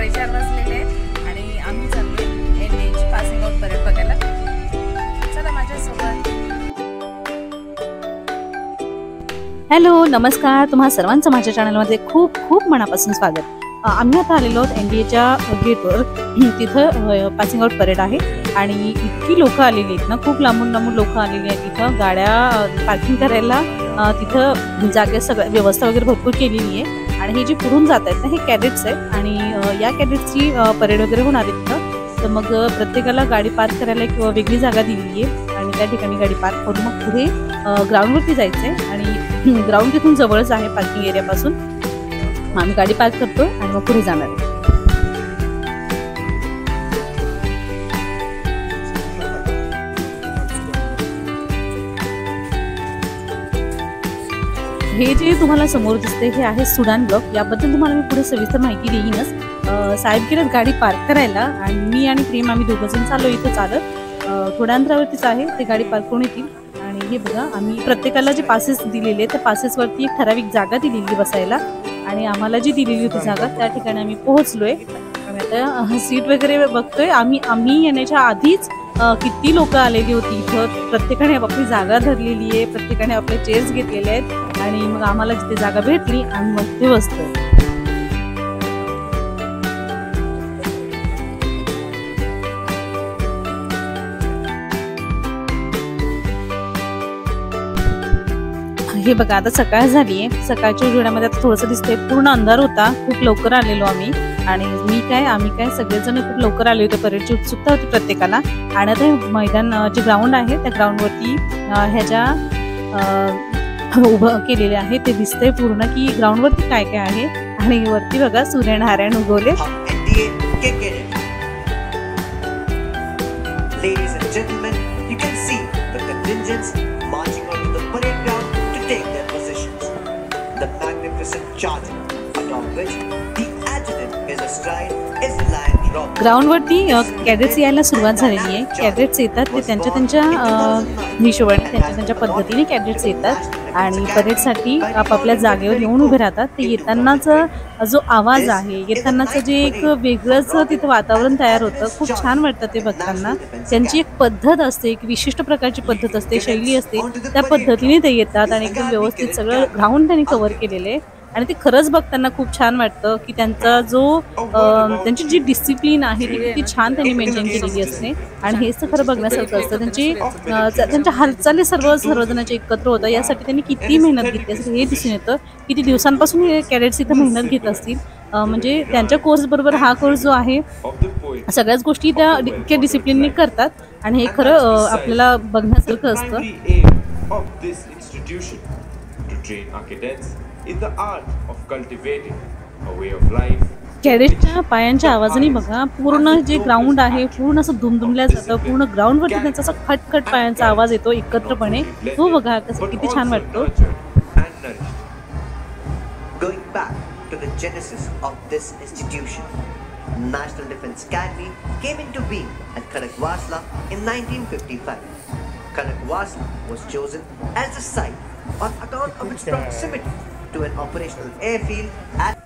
4:30 वाजलेले आहेत आणि आम्ही चाललोय NDAची पासिंग आउट परेड बघायला. चला माझ्यासोबत. हॅलो, नमस्कार. तुम्हा सर्वांचं माझ्या चॅनलमध्ये खूप खूप मनापासून स्वागत. आम्ही आता आलेलो आहोत NDAच्या गेटवर. तिथं पासिंग आउट परेड आहे आणि इतकी लोक आलेली आहेत ना, खूप लांबून लोक आलेली आहेत. तिथं गाड्या पार्किंग करायला तिथं जागे सगळ्या व्यवस्था वगैरे भरपूर केलेली आहे. आणि हे जे पुढून जात आहेत ना, हे कॅडेट्स आहेत आणि या कॅडेट्सची परेड वगैरे होणार आहे तिथं. तर मग प्रत्येकाला गाडी पार्क करायला एक वेगळी जागा दिलेली आहे आणि त्या ठिकाणी गाडी पार्क करून मग पुढे ग्राउंडवरती जायचं आहे. आणि ग्राउंड तिथून जवळच आहे पार्किंग एरियापासून. आम्ही गाडी पार्क करतो आणि मग पुढे जाणार आहे. हे जे तुम्हाला समोर दिसते हे आहे सुडान ब्लॉक. याबद्दल तुम्हाला मी पुढे सविस्तर माहिती देईनच. साहेब गेलेत गाडी पार्क करायला आणि मी आणि प्रेम आम्ही दोघंजण चाललो इथं चालत. थोड्या अंतरावरतीच आहे, ते गाडी पार्क करून येतील. आणि हे बघा, आम्ही प्रत्येकाला जे पासेस दिलेले त्या पासेसवरती एक ठराविक जागा दिलेली बसायला आणि आम्हाला जी दिलेली होती जागा त्या ठिकाणी आम्ही पोहोचलोय. आणि आता सीट वगैरे बघतोय. आम्ही येण्याच्या आधीच किती लोक आलेली होती इथं. प्रत्येकाने आपली जागा धरलेली आहे, प्रत्येकाने आपले चेअर्स घेतलेले आहेत आणि मग आम्हाला जिथे जागा भेटली आम्ही मग ते बसतोय. हे बघा, आता सकाळ झाली आहे. सकाळच्या उजेडामध्ये आता थोडंसं दिसतंय. पूर्ण अंधार होता, खूप लवकर आलेलो आम्ही. आणि आम्ही काय सगळेजण खूप लवकर आले होते. परेडची उत्सुकता होती प्रत्येकाला. आणि आता मैदान जे ग्राउंड आहे त्या ग्राउंडवरती ह्याच्या उभं केलेले आहे. ते दिसतंय पूर्ण की ग्राउंडवरती काय काय आहे. आणि वरती बघा सूर्यनारायण उगवले. Ladies and gentlemen, you can see the contingents marching onto the parade ground to take their positions. The magnificent charger, atop which the adjutant is astride, is Lion Rock. ग्राउंडवरती कॅडेट्स यायला सुरुवात झालेली आहे. कॅडेट्स येतात, ते त्यांच्या हिशोबाने त्यांच्या पद्धतीने कॅडेट्स येतात आणि परेडसाठी आपापल्या जागेवर येऊन उभे राहतात. ते येतानाचा जो आवाज आहे, येतानाचं जे एक वेगळंच तिथं वातावरण तयार होतं. खूप छान वाटतं ते बघताना. त्यांची एक पद्धत असते, एक विशिष्ट प्रकारची पद्धत असते, शैली असते. त्या पद्धतीने ते येतात आणि एकदम व्यवस्थित सगळं ग्राउंड त्यांनी कव्हर केलेलं आहे. आणि ते खरंच बघताना खूप छान वाटतं की त्यांचा त्यांची जी डिसिप्लिन आहे ती किती छान त्यांनी मेंटेन केलेली असते. आणि हेच तर खरं बघण्यासारखं असतं. त्यांच्या हालचाली सर्वजणांचे एकत्र होतं. यासाठी त्यांनी किती मेहनत घेतली असेल हे दिसून येतं. किती दिवसांपासून हे कॅडेट्स इथं मेहनत घेत असतील. म्हणजे त्यांच्या कोर्स बरोबर हा कोर्स जो आहे सगळ्याच गोष्टी त्या इतक्या डिसिप्लिनने करतात. आणि हे खरं आपल्याला बघण्यासारखं असतं. In the art of cultivating a way of life. कॅडेटच्या पायांच्या आवाजाने बघा पूर्ण जे ग्राउंड आहे पूर्ण असं दुमदुमल्या जातं. पूर्ण ग्राउंडवरती त्यांचा असा खटखट पायांचा आवाज येतो एकत्रपणे. तो बघा कसं किती छान वाटतो. Going back to the genesis of this institution, National Defence Academy came into being at Khadakwasla in 1955. Khadakwasla was chosen as the site on account of its proximity to an operational airfield at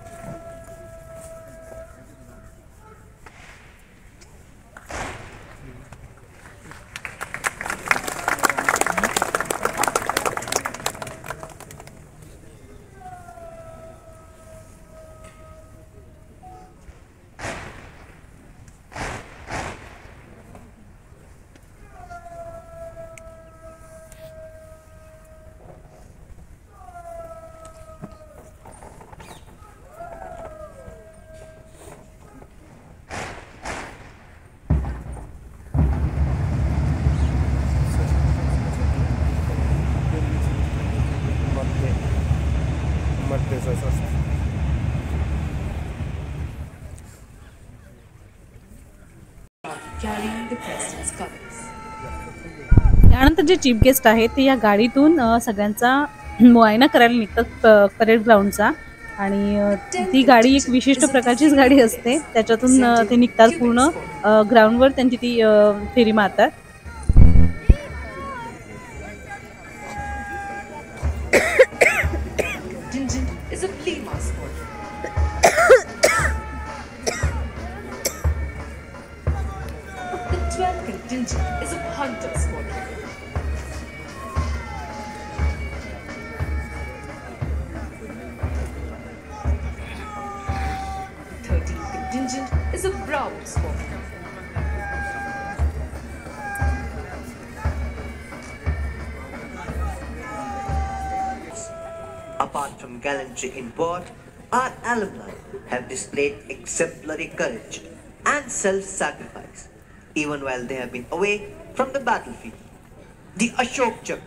त्यानंतर जे chief guest आहेत ते या गाडीतून सगळ्यांचा मुआयना करायला निघतात परेड ग्राउंडचा. आणि ती गाडी एक विशिष्ट प्रकारचीच गाडी असते. त्याच्यातून ते निघतात पूर्ण ग्राउंडवर त्यांची ती फेरी मारतात. contingent is a hunter squadron. Contingent is a Bravo squadron. Apart from gallantry in war, our alumni have displayed exemplary courage and self-sacrifice, even while they have been away from the battlefield. The Ashok Chakra,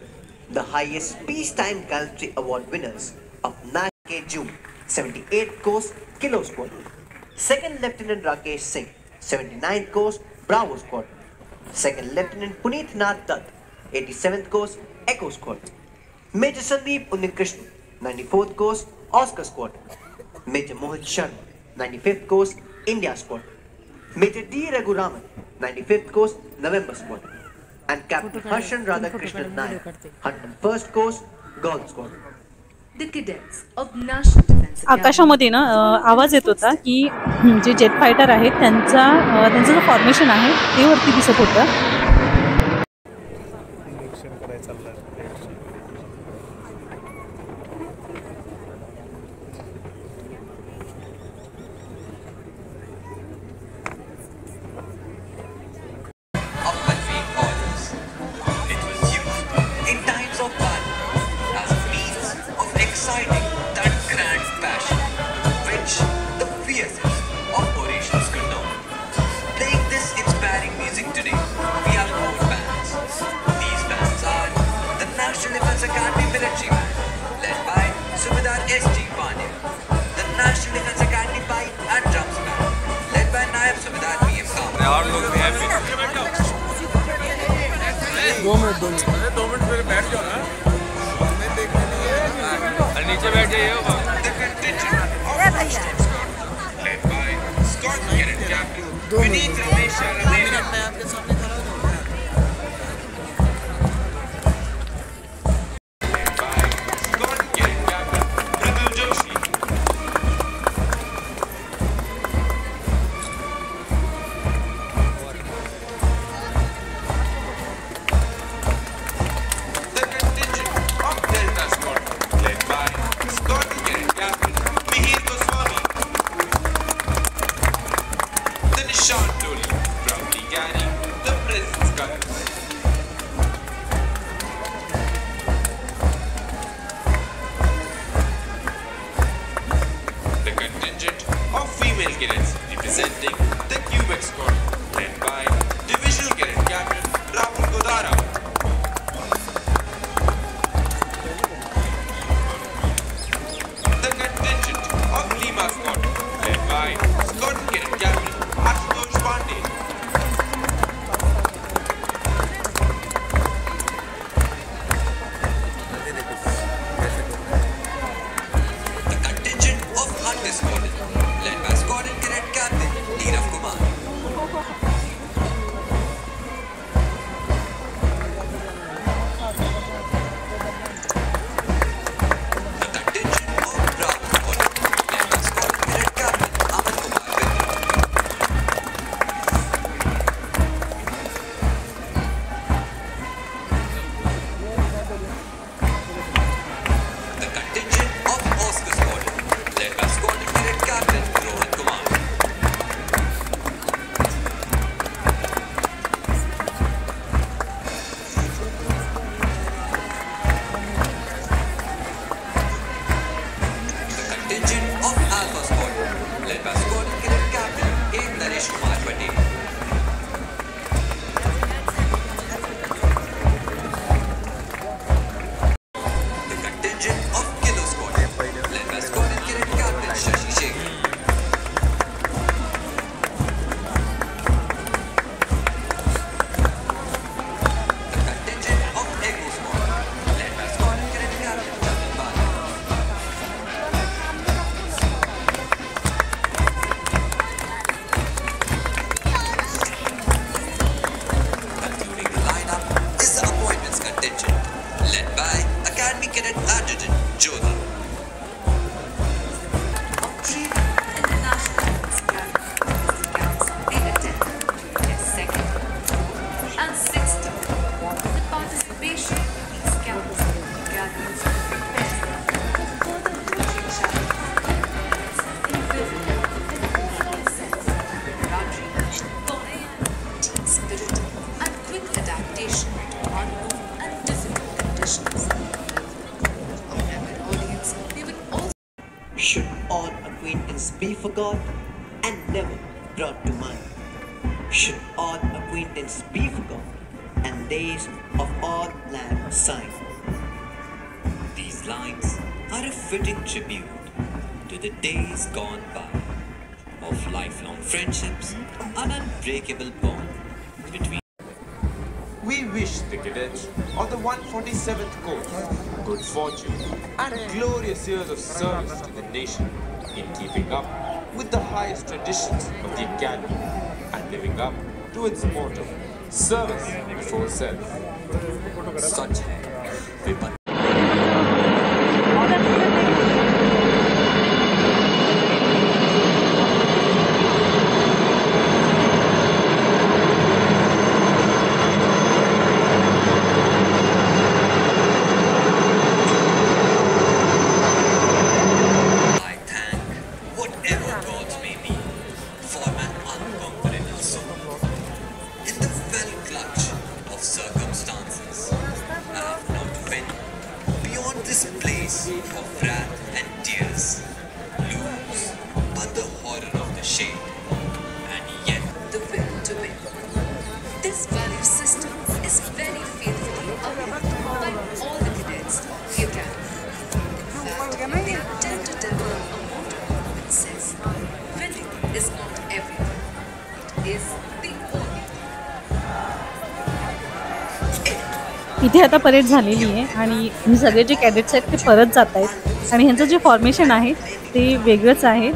the highest peacetime gallantry award winners of National June 78th Coast Kilo Squadron. Second Lieutenant Rakesh Singh, 79th Coast Bravo Squadron. Second Lieutenant Puneet Nath Dutt, 87th Coast Echo Squadron. Major Sandeep Unnikrishnan, 94th Coast Oscar Squadron. Major Mohit Sharma, 95th Coast India Squadron. Major D. Raghuraman, 95th Coast November Squadron. And Captain Harshan Radhakrishnan Nayak, 101st Coast Gold Squadron. The cadets of National Defense Academy. आकाशामध्ये ना आवाज येत होता की जे jet fighter आहेत त्यांचं जो फॉर्मेशन आहे ते वरती दिसत होतं. Of conveying orders. It was used in times of battle as a means of exciting that grand passion which the fiercest of Orishas could know. Playing this inspiring music today, we have four bands. These bands are the National Defense Academy Military Band, led by Subedar S.T. Pandya, the National Defense Academy Pipe and Drums Band, led by Naib Subedar P.M. Khan. 2 minute पहले बैठ जाओ ना नीचे बैठ जाइए The contingent of Ashton Squad, led by Scott Lieutenant Captain Vineet Ramesh Ramesh. Led by Scott Lieutenant Captain Pradul Joshi. The contingent of Delta Squad, led by Scott Lieutenant Captain Mihir Goswami. The Nishan Toli proudly carry the President's colors. The contingent of female cadets representing the Quebec Squad, led by Divisional Cadet Captain Rahul Godara. The contingent of Lima Squad, led by Scott Cadet Captain Ashutosh Pandey. The contingent of Hunter Squadron, led by Squadron Cadet Captain Neerav Kumar. forgot and never brought to mind. Should all acquaintance be forgot, and days of all land sign. These lines are a fitting tribute to the days gone by of lifelong friendships, an unbreakable bond between. We wish the cadets of the 147th Corps good fortune and glorious years of service to the nation in keeping up with the highest traditions of the Academy and living up to its motto, service before self. Such है विपत्ति। This place of wrath and tears, lose but the horror of the shade, and yet The will to win. This value system is very faithfully upheld by all the cadets of the Academy. In fact, they attempt to develop a motto that says, winning is not everything, it is the only thing. इथे आता parade झालेली आहे आणि सगळे जे cadets आहेत ते परत जात आहेत आणि ह्यांचं जे फॉर्मेशन आहे ते वेगळंच आहे.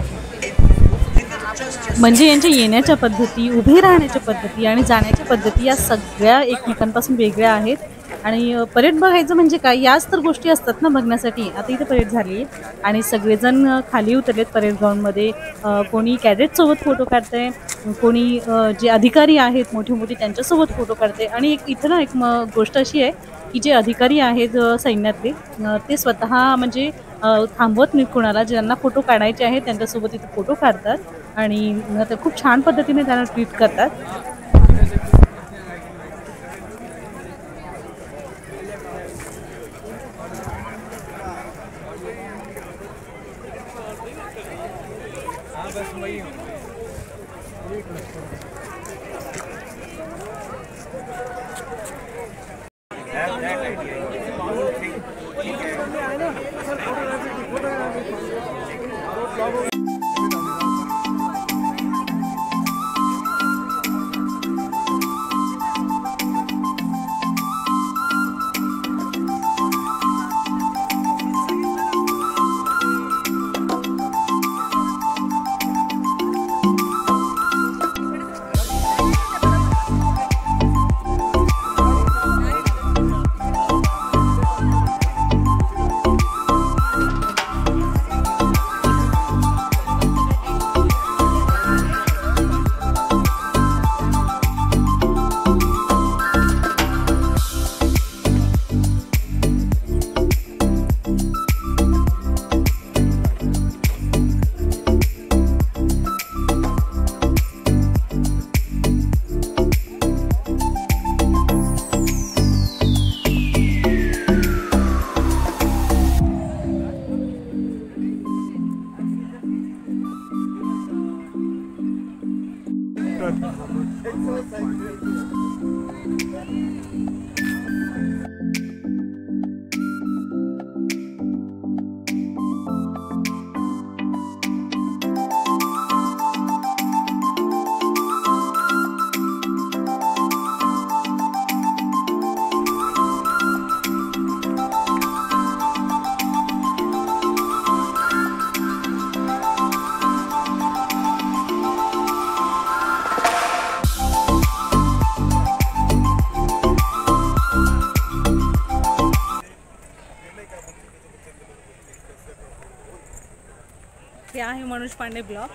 म्हणजे यांच्या येण्याच्या पद्धती, उभे राहण्याच्या पद्धती आणि जाण्याच्या पद्धती या सगळ्या एकमेकांपासून वेगळ्या आहेत. आणि परेड बघायचं म्हणजे काय, याच तर गोष्टी असतात ना बघण्यासाठी. आता इथे परेड झाली आहे आणि सगळेजण खाली उतरलेत परेड ग्राउंडमध्ये. कोणी कॅडेटसोबत फोटो काढतं आहे, कोणी जे अधिकारी आहेत मोठे मोठे त्यांच्यासोबत फोटो काढते. आणि एक इथं ना एक गोष्ट अशी आहे की जे अधिकारी आहेत सैन्यातले ते स्वतः म्हणजे थांबवत नाहीत कोणाला. ज्यांना फोटो काढायचे आहेत त्यांच्यासोबत इथे फोटो काढतात आणि ते खूप छान पद्धतीने त्यांना ट्रीट करतात. हे आहे Manoj Pandey block.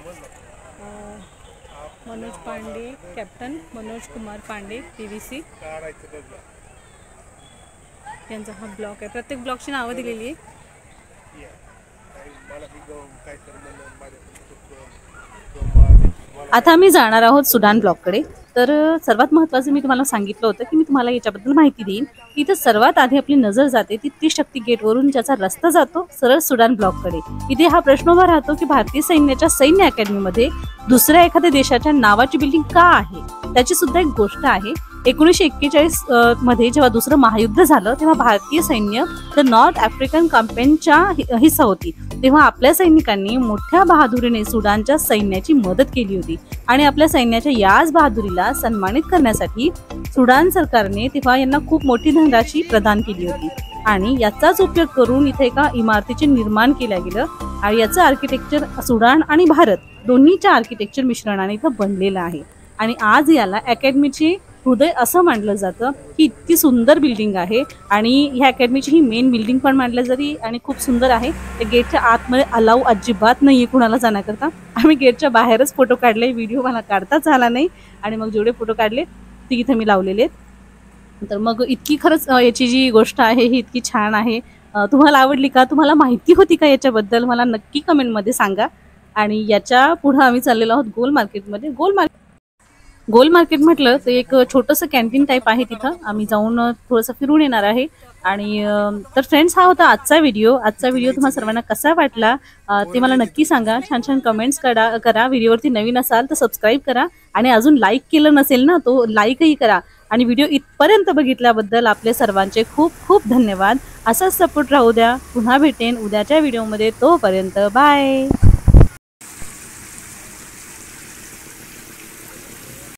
Manoj Pandey captain, Manoj Kumar Pandey PVC यांचा हा ब्लॉक आहे. प्रत्येक ब्लॉकची नावं दिलेली आहे. आता आम्ही जाणार आहोत सुडान ब्लॉककडे. तर तर सर्वात महत्त्वाचं मी तुम्हाला सांगितलं होतं की मी तुम्हाला याच्याबद्दल माहिती देईन. इथं सर्वात आधी आपली नजर जाते ती त्रिशक्ती गेटवरून, ज्याचा रस्ता जातो सरळ सुडान ब्लॉककडे. इथे हा प्रश्न उभा राहतो की भारतीय सैन्याच्या सैन्य अकॅडमीमध्ये दुसऱ्या एखाद्या देशाच्या नावाची बिल्डिंग का आहे. त्याची सुद्धा एक गोष्ट आहे. 1941 मध्ये जेव्हा दुसरं महायुद्ध झालं तेव्हा भारतीय सैन्य द नॉर्थ आफ्रिकन कॅम्पेनच्या हिस्सा होती. तेव्हा आपल्या सैनिकांनी मोठ्या बहादुरीने सुडानच्या सैन्याची मदत केली होती आणि आपल्या सैन्याच्या याच बहादुरीला सन्मानित करण्यासाठी सुडान सरकारने तेव्हा यांना खूप मोठी धनराशी प्रदान केली होती आणि याचाच उपयोग करून इथे एका इमारतीचे निर्माण केलं गेलं आणि याचं आर्किटेक्चर सुडान आणि भारत दोन्हीच्या आर्किटेक्चर मिश्रणाने इथं बनलेलं आहे. आणि आज याला अकॅडमीचे हृदय असं मानलं जातं की इतकी सुंदर बिल्डिंग आहे आणि ह्या अकॅडमीची ही मेन बिल्डिंग पण मानली जाते आणि खूप सुंदर आहे. त्या गेटच्या आतमध्ये अलाऊ अजिबात नाही आहे कुणाला जाण्याकरता. आम्ही गेटच्या बाहेरच फोटो काढले, व्हिडिओ मला काढताच आला नाही आणि मग जेवढे फोटो काढले ते इथे मी लावलेले आहेत. तर मग इतकी खरंच याची जी गोष्ट आहे ही इतकी छान आहे. तुम्हाला आवडली का, तुम्हाला माहिती होती का याच्याबद्दल, मला नक्की कमेंटमध्ये सांगा. आणि याच्या पुढं आम्ही चाललेलो आहोत गोल मार्केटमध्ये. गोल मार्केट म्हटलं तर एक छोटंसं कॅन्टीन टाईप आहे, तिथं आम्ही जाऊन थोडंसं फिरून येणार आहे. आणि तर फ्रेंड्स, हा होता आजचा व्हिडिओ तुम्हाला सर्वांना कसा वाटला ते मला नक्की सांगा. छान छान कमेंट्स करा. व्हिडिओवरती नवीन असाल तर सबस्क्राईब करा आणि अजून लाईक केलं नसेल ना तो लाईकही करा. आणि व्हिडिओ इथपर्यंत बघितल्याबद्दल आपले सर्वांचे खूप खूप धन्यवाद. असाच सपोर्ट राहू द्या. पुन्हा भेटेन उद्याच्या व्हिडिओमध्ये. तोपर्यंत बाय.